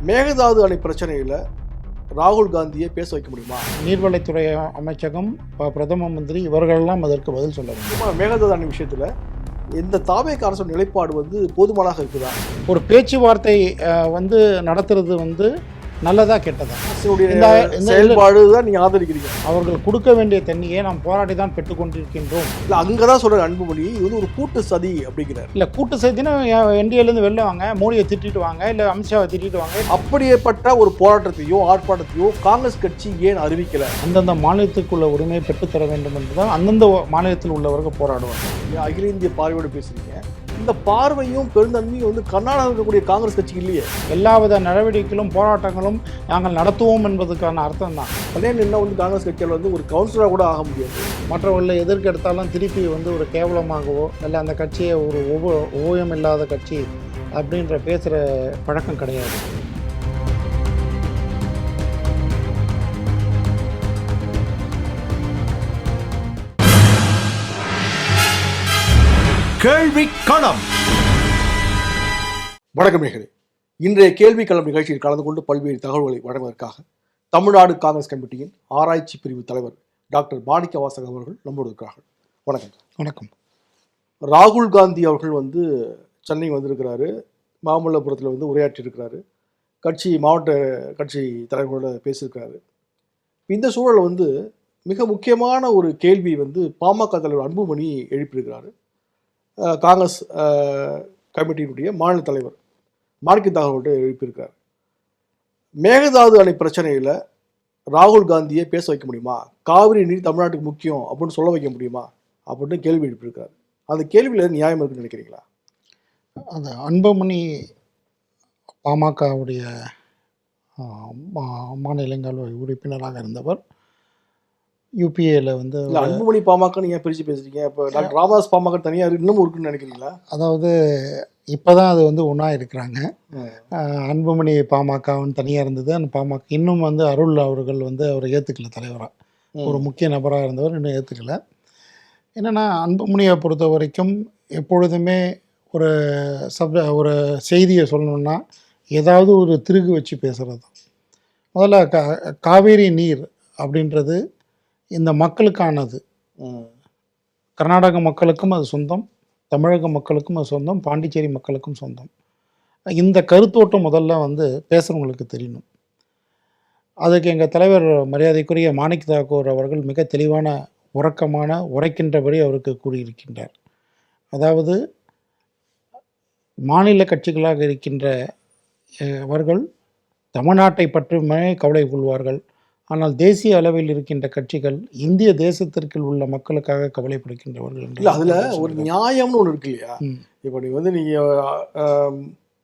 மேகதாது அணை பிரச்சனையில் ராகுல் காந்தியை பேச வைக்க முடியுமா? நீர்வளத்துறை அமைச்சகம், பிரதம மந்திரி இவர்களெல்லாம் அதற்கு பதில் சொல்ல வேண்டும். மேகதாது அணை விஷயத்தில் இந்த தாவேக அரசு நிலைப்பாடு போதுமானதாக இருக்குதா? ஒரு பேச்சுவார்த்தை நடத்துறது நல்லதா கெட்டதா? செயல்பாடு தான் நீங்க ஆதரிக்கிறீங்க. அவர்கள் கொடுக்க வேண்டிய தண்ணியை நாம் போராடி தான் பெற்றுக்கொண்டிருக்கின்றோம். இல்லை, அங்கதான் சொல்ற அன்புமணி இது ஒரு கூட்டு சதி அப்படிங்கிறார். இல்லை, கூட்டு சதினா என்டிஏலேருந்து வெளில வாங்க, மோடியை திட்டிட்டு வாங்க, இல்லை அமித்ஷாவை திட்டிட்டு வாங்க. அப்படியேப்பட்ட ஒரு போராட்டத்தையோ ஆர்ப்பாட்டத்தையோ காங்கிரஸ் கட்சி ஏன் அறிவிக்கல? அந்தந்த மாநிலத்துக்குள்ள உரிமையை பெற்றுத்தர வேண்டும் என்றுதான் அந்தந்த மாநிலத்தில் உள்ளவர்கள் போராடுவாங்க. அகில இந்திய பார்வையோடு பேசுறீங்க. இந்த பார்வையும் பெருந்தன்மையும் கர்நாடகா இருக்கக்கூடிய காங்கிரஸ் கட்சிக்கு இல்லையே. எல்லாவித நடவடிக்கைகளும் போராட்டங்களும் நாங்கள் நடத்துவோம் என்பதற்கான அர்த்தம் தான். அதே நின்னா காங்கிரஸ் கட்சியில் ஒரு கவுன்சிலராக கூட ஆக முடியாது. மற்றவர்களை எதற்கு எடுத்தாலும் திருப்பி ஒரு கேவலமாகவோ இல்லை அந்த கட்சியை ஒரு ஓயம் இல்லாத கட்சி அப்படின்ற பேசுகிற பழக்கம் கிடையாது. கேள்வி களம். வணக்கம் நேயர்களே. இன்றைய கேள்வி களம் நிகழ்ச்சியில் கலந்து கொண்டு பல்வேறு தகவல்களை வழங்குவதற்காக தமிழ்நாடு காங்கிரஸ் கமிட்டியின் ஆராய்ச்சி பிரிவு தலைவர் டாக்டர் மாணிக்க வாசகம் அவர்கள் நம்மோடு இருக்கிறார்கள். வணக்கம். வணக்கம். ராகுல் காந்தி அவர்கள் சென்னை வந்திருக்கிறாரு. மாமல்லபுரத்தில் உரையாற்றியிருக்கிறாரு. மாவட்ட கட்சி தலைவர்களோட பேசியிருக்கிறாரு. இந்த சூழலில் மிக முக்கியமான ஒரு கேள்வி பாமக தலைவர் அன்புமணி எழுப்பியிருக்கிறாரு. காங்கிரஸ் கமிட்டியினுடைய மாநில தலைவர் மாணிக்க தாகவர்கிட்ட எழுப்பியிருக்கார். மேகதாது அணை பிரச்சனையில் ராகுல் காந்தியை பேச வைக்க முடியுமா? காவிரி நீர் தமிழ்நாட்டுக்கு முக்கியம் அப்படின்னு சொல்ல வைக்க முடியுமா அப்படின்னு கேள்வி எழுப்பியிருக்காரு. அந்த கேள்வியில் நியாயம் இருக்குன்னு நினைக்கிறீங்களா? அந்த அன்புமணி பாமகவுடைய மாநிலங்களவை உறுப்பினராக இருந்தவர். யூபிஏல அன்புமணி பாமக நீங்கள் பிரித்து பேசுறீங்க. இப்போ டாக்டர் ராமதாஸ் பாமக தனியாக இன்னமும் இருக்குன்னு நினைக்கிறீங்களா? அதாவது இப்போ தான் அது ஒன்றா இருக்கிறாங்க. அன்புமணி பாமகன்னு தனியாக இருந்தது. அந்த பாமக இன்னும் அருள் அவர்கள் அவர் ஏற்றுக்கல தலைவராக. ஒரு முக்கிய நபராக இருந்தவர் இன்னும் ஏற்றுக்கல. என்னென்னா, அன்புமணியை பொறுத்த வரைக்கும் எப்பொழுதுமே ஒரு செய்தியை சொல்லணுன்னா ஏதாவது ஒரு திருகு வச்சு பேசுகிறது தான். முதல்ல காவேரி நீர் அப்படின்றது இந்த மக்களுக்கானது. கர்நாடக மக்களுக்கும் அது சொந்தம், தமிழக மக்களுக்கும் அது சொந்தம், பாண்டிச்சேரி மக்களுக்கும் சொந்தம். இந்த கருத்தோட்டம் முதல்ல பேசுகிறவங்களுக்கு தெரியணும். அதுக்கு எங்கள் தலைவர் மரியாதைக்குரிய மாணிக் தாக்கூர் அவர்கள் மிக தெளிவான உரைக்கின்றபடி அவருக்கு கூறியிருக்கின்றார். அதாவது மாநில கட்சிகளாக இருக்கின்ற அவர்கள் தமிழ்நாட்டை பற்றியுமே கவலை கொள்வார்கள். ஆனால் தேசிய அளவில் இருக்கின்ற கட்சிகள் இந்திய தேசத்திற்குள் உள்ள மக்களுக்காக கவலைப்படுகின்றவர்கள். இல்லை, அதில் ஒரு நியாயம்னு ஒன்று இருக்கு இல்லையா? இப்போ நீங்கள்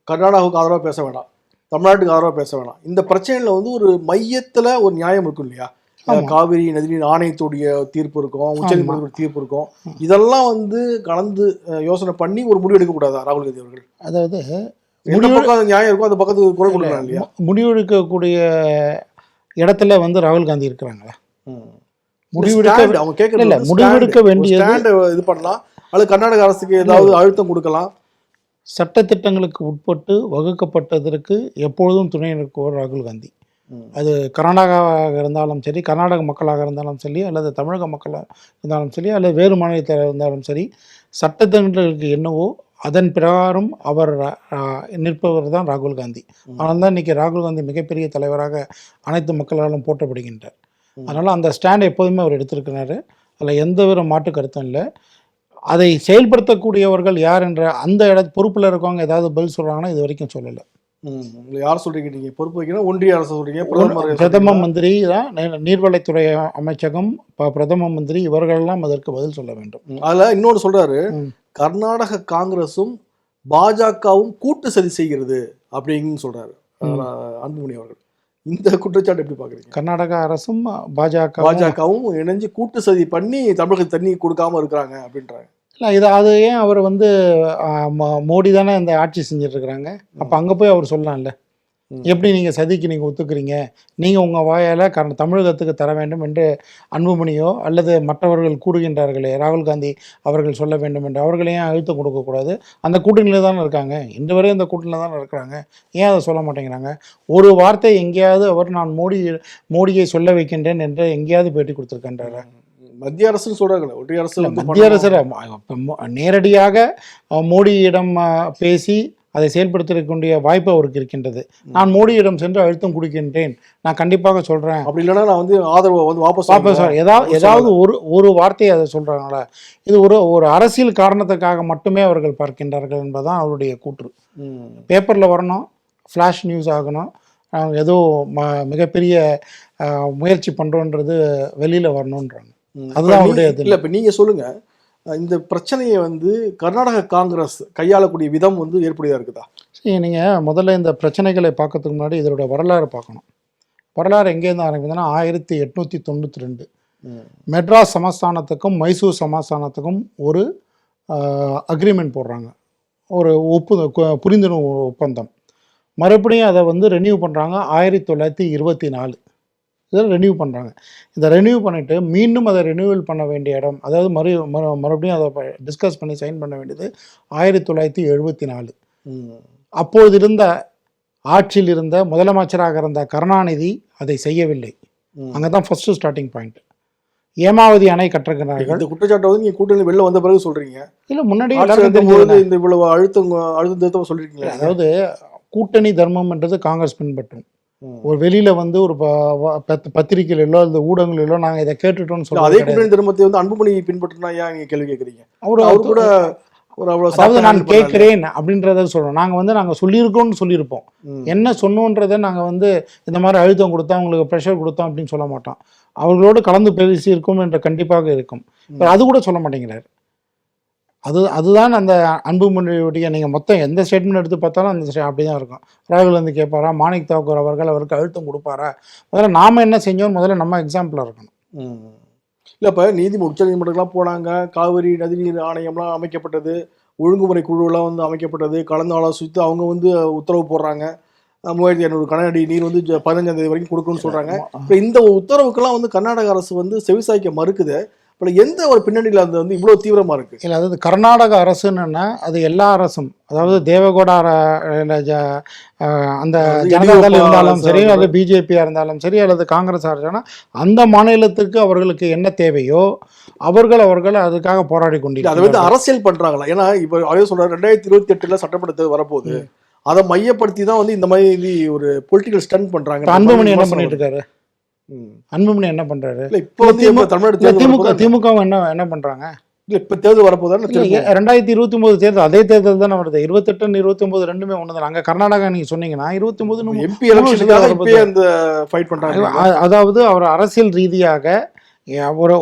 கர்நாடகாவுக்கு ஆதரவாக பேச வேணாம், தமிழ்நாட்டுக்கு ஆதரவாக பேச வேணாம். இந்த பிரச்சனையில் ஒரு மையத்தில் ஒரு நியாயம் இருக்கும் இல்லையா? காவிரி நதிநீர் ஆணையத்துடைய தீர்ப்பு இருக்கும், உச்சநீதிமன்றத்துடைய தீர்ப்பு இருக்கும். இதெல்லாம் கலந்து யோசனை பண்ணி ஒரு முடிவு எடுக்கக்கூடாதா ராகுல் காந்தி அவர்கள்? அதாவது நியாயம் இருக்கும், அந்த பக்கத்துக்கு குரல் கொடுக்கலாம் இல்லையா? முடிவெடுக்கக்கூடிய இடத்துல ராகுல் காந்தி இருக்கிறாங்களா? முடிவெடுக்க வேண்டிய இது பண்ணலாம், அல்லது கர்நாடக அரசுக்கு ஏதாவது அழுத்தம் கொடுக்கலாம். சட்டத்திட்டங்களுக்கு உட்பட்டு வகுக்கப்பட்டதற்கு எப்பொழுதும் துணை நிற்குவர் ராகுல் காந்தி. அது கர்நாடகாவாக இருந்தாலும் சரி, கர்நாடக மக்களாக இருந்தாலும் சரி, அல்லது தமிழக மக்களாக இருந்தாலும் சரி, அல்லது வேறு மாநிலத்தில் இருந்தாலும் சரி, சட்டத்திட்டங்களுக்கு என்னவோ அதன் பிரகாரம் அவர் நிற்பவர் தான் ராகுல் காந்தி. ஆனால் தான் இன்றைக்கி ராகுல் காந்தி மிகப்பெரிய தலைவராக அனைத்து மக்களாலும் போற்றப்படுகின்றார். அதனால் அந்த ஸ்டாண்ட் எப்போதுமே அவர் எடுத்திருக்கிறாரு. அதில் எந்த ஒரு மாற்று கருத்தும் இல்லை. அதை செயல்படுத்தக்கூடியவர்கள் யார் என்ற அந்த பொறுப்பில் இருக்கவங்க ஏதாவது பதில் சொல்கிறாங்கன்னா இது வரைக்கும் சொல்லலை. யார் சொல்கிறீங்க? நீங்கள் பொறுப்பு வைக்கணும், ஒன்றிய அரசு சொல்கிறீங்க, பிரதம மந்திரி தான், நீர்வளத்துறை அமைச்சகம், பிரதம மந்திரி இவர்களெல்லாம் அதற்கு பதில் சொல்ல வேண்டும். அதில் இன்னொன்று சொல்கிறாரு, கர்நாடக காங்கிரஸும் பாஜகவும் கூட்டு சதி செய்கிறது அப்படின்னு சொல்கிறாரு அன்புமணி அவர்கள். இந்த குற்றச்சாட்டு எப்படி பார்க்குறீங்க? கர்நாடக அரசும் பாஜகவும் இணைஞ்சு கூட்டு சதி பண்ணி தமிழகத்துக்கு தண்ணி கொடுக்காம இருக்கிறாங்க அப்படின்றாங்க. இல்லை, அது ஏன் அவர் மோடி தானே இந்த ஆட்சி செஞ்சிட்ருக்கிறாங்க. அப்போ அங்கே போய் அவர் சொல்லலாம்ல. எப்படி நீங்கள் சதிக்கு நீங்கள் ஒத்துக்கிறீங்க, நீங்கள் உங்கள் வாயால் தமிழகத்துக்கு தர வேண்டும் என்று அன்புமணியோ அல்லது மற்றவர்கள் கூறுகின்றார்களே, ராகுல் காந்தி அவர்கள் சொல்ல வேண்டும் என்று அவர்களையும் அழுத்தம் கொடுக்கக்கூடாது. அந்த கூட்டணியில் தானே இருக்காங்க, இன்று வரை அந்த கூட்டணியில் தானே இருக்கிறாங்க, ஏன் அதை சொல்ல மாட்டேங்கிறாங்க? ஒரு வார்த்தை எங்கேயாவது அவர் நான் மோடியை சொல்ல வைக்கின்றேன் என்று எங்கேயாவது பேட்டி கொடுத்துருக்கின்றாரா? மத்திய அரசுன்னு சொல்கிறாங்க, ஒன்றிய அரசு மத்திய அரசு நேரடியாக மோடியிடம் பேசி அதை செயல்படுத்தக்கூடிய வாய்ப்பு அவருக்கு இருக்கின்றது. நான் மோடியிடம் சென்று அழுத்தம் கொடுக்கின்றேன், நான் கண்டிப்பாக சொல்கிறேன், அப்படி இல்லைன்னா நான் வந்து ஆதரவை வந்து வாபஸ் ஏதாவது ஒரு வார்த்தையை அதை சொல்கிறாங்களா? இது ஒரு அரசியல் காரணத்துக்காக மட்டுமே அவர்கள் பார்க்கின்றார்கள் என்பதுதான் அவருடைய கூற்று. பேப்பரில் வரணும், ஃப்ளாஷ் நியூஸ் ஆகணும், ஏதோ மிகப்பெரிய முயற்சி பண்ணுறோன்றது வெளியில் வரணுன்றாங்க. அதுதான் அவருடைய இது. இல்லை, இப்போ நீங்கள் சொல்லுங்கள், இந்த பிரச்சனையை வந்து கர்நாடக காங்கிரஸ் கையாளக்கூடிய விதம் வந்து ஏற்புடையதாக இருக்குதா? சரி, நீங்கள் முதல்ல இந்த பிரச்சனைகளை பார்க்கறதுக்கு முன்னாடி இதோட வரலாறு பார்க்கணும். வரலாறு எங்கேருந்து ஆரம்பிக்குதுன்னா 1892 மெட்ராஸ் சமஸ்தானத்துக்கும் மைசூர் சமஸ்தானத்துக்கும் ஒரு அக்ரிமெண்ட் போடுறாங்க, ஒரு புரிந்துணர்வு ஒப்பந்தம். மறுபடியும் அதை வந்து ரெனியூ பண்ணுறாங்க 1924. இதில் ரெனியூ பண்ணுறாங்க. இதை ரெனியூ பண்ணிவிட்டு மீண்டும் அதை ரெனியூவல் பண்ண வேண்டிய இடம், அதாவது மறுபடியும் அதை டிஸ்கஸ் பண்ணி சைன் பண்ண வேண்டியது 1974. அப்போது இருந்த ஆட்சியில் இருந்த முதலமைச்சராக இருந்த கருணாநிதி அதை செய்யவில்லை. அங்கே தான் ஃபஸ்ட்டு ஸ்டார்டிங் பாயிண்ட். ஏமாவதி அணை கட்டுகிறார்கள். இந்த குற்றச்சாட்டை வந்து நீங்கள் கூட்டணி வெளில வந்த பிறகு சொல்கிறீங்க, இல்லை முன்னாடி இந்த இவ்வளவு அழுத்தம் சொல்லியிருக்கீங்க. அதாவது கூட்டணி தர்மம் என்றது காங்கிரஸ் பின்பற்றும். ஒரு வெளியில வந்து ஒரு பத்திரிகையிலோ அல்லது ஊடகங்களிலோ நாங்கள் இதை கேட்டுட்டோம்னு சொல்லி அதே கூட்டணி தர்மத்தை வந்து அன்புமணி பின்பற்றினா ஏன் நீங்கள் கேள்வி கேட்குறீங்க? அவர் கூட அதாவது நான் கேட்கிறேன் அப்படின்றத சொல்றோம். நாங்கள் சொல்லியிருக்கோம்னு சொல்லியிருப்போம், என்ன சொன்னோன்றதை நாங்கள் வந்து இந்த மாதிரி அழுத்தம் கொடுத்தோம், அவங்களுக்கு ப்ரெஷர் கொடுத்தோம் அப்படின்னு சொல்ல மாட்டோம். அவர்களோடு கலந்து பேசியிருக்கோம் என்ற கண்டிப்பாக இருக்கும். அது கூட சொல்ல மாட்டேங்கிறார். அதுதான் அந்த அன்புமணியுடைய நீங்கள் மொத்தம் எந்த ஸ்டேட்மெண்ட் எடுத்து பார்த்தாலும் அந்த அப்படி தான் இருக்கும். ராகுல் வந்து கேட்பாரா, மாணிக் தாக்கூர் அவர்கள் அவருக்கு அழுத்தம் கொடுப்பாரா? முதல்ல நாம் என்ன செஞ்சோம், முதல்ல நம்ம எக்ஸாம்பிளாக இருக்கணும். இல்லை, இப்போ உச்ச நீதிமன்றம்லாம் போனாங்க, காவிரி நதிநீர் ஆணையம்லாம் அமைக்கப்பட்டது, ஒழுங்குமுறை குழுவெல்லாம் வந்து அமைக்கப்பட்டது, கலந்து ஆலோசித்து அவங்க வந்து உத்தரவு போடுறாங்க, 3500 கனஅடி நீர் வந்து 15ஆம் தேதி வரைக்கும் கொடுக்கணும்னு சொல்கிறாங்க. இப்போ இந்த உத்தரவுக்கெல்லாம் வந்து கர்நாடக அரசு வந்து செவிசாய்க்க மறுக்குது. இப்போ எந்த ஒரு பின்னணியில் அது வந்து இவ்வளோ தீவிரமாக இருக்குது? இல்லை, அதாவது கர்நாடக அரசுன்னா அது எல்லா அரசும், அதாவது தேவகோடா அந்த ஜனதாதள் இருந்தாலும் சரி, அல்லது பிஜேபியாக இருந்தாலும் சரி, அல்லது காங்கிரஸாக இருந்தாலும் அந்த மாநிலத்துக்கு அவர்களுக்கு என்ன தேவையோ அவர்கள் அதுக்காக போராடி கொண்டு அதை வந்து அரசியல் பண்ணுறாங்களா? ஏன்னா இப்போ அதே சொல்கிறார் 2028 சட்டமன்றத்தில் வரப்போகுது, அதை மையப்படுத்தி தான் வந்து இந்த மாதிரி ஒரு பொலிட்டிக்கல் ஸ்டண்ட் பண்ணுறாங்க. அன்புமணி என்ன பண்ணிட்டு இருக்காரு? அன்புமணி என்ன பண்றாரு? திமுக என்ன பண்றாங்க? இப்ப தேர்தல் வரப்போதா? 2029 தேர்தல் அதே தேர்தல் தானே வருது. 28 29 ரெண்டுமே ஒண்ணுதான். அங்க கர்நாடகா நீங்க சொன்னீங்கன்னா 29 எம்பி எலெக்ஷனுக்காக இப்பவே அந்த ஃபைட் பண்றாங்க. அதாவது அவர் அரசியல் ரீதியாக ஒரு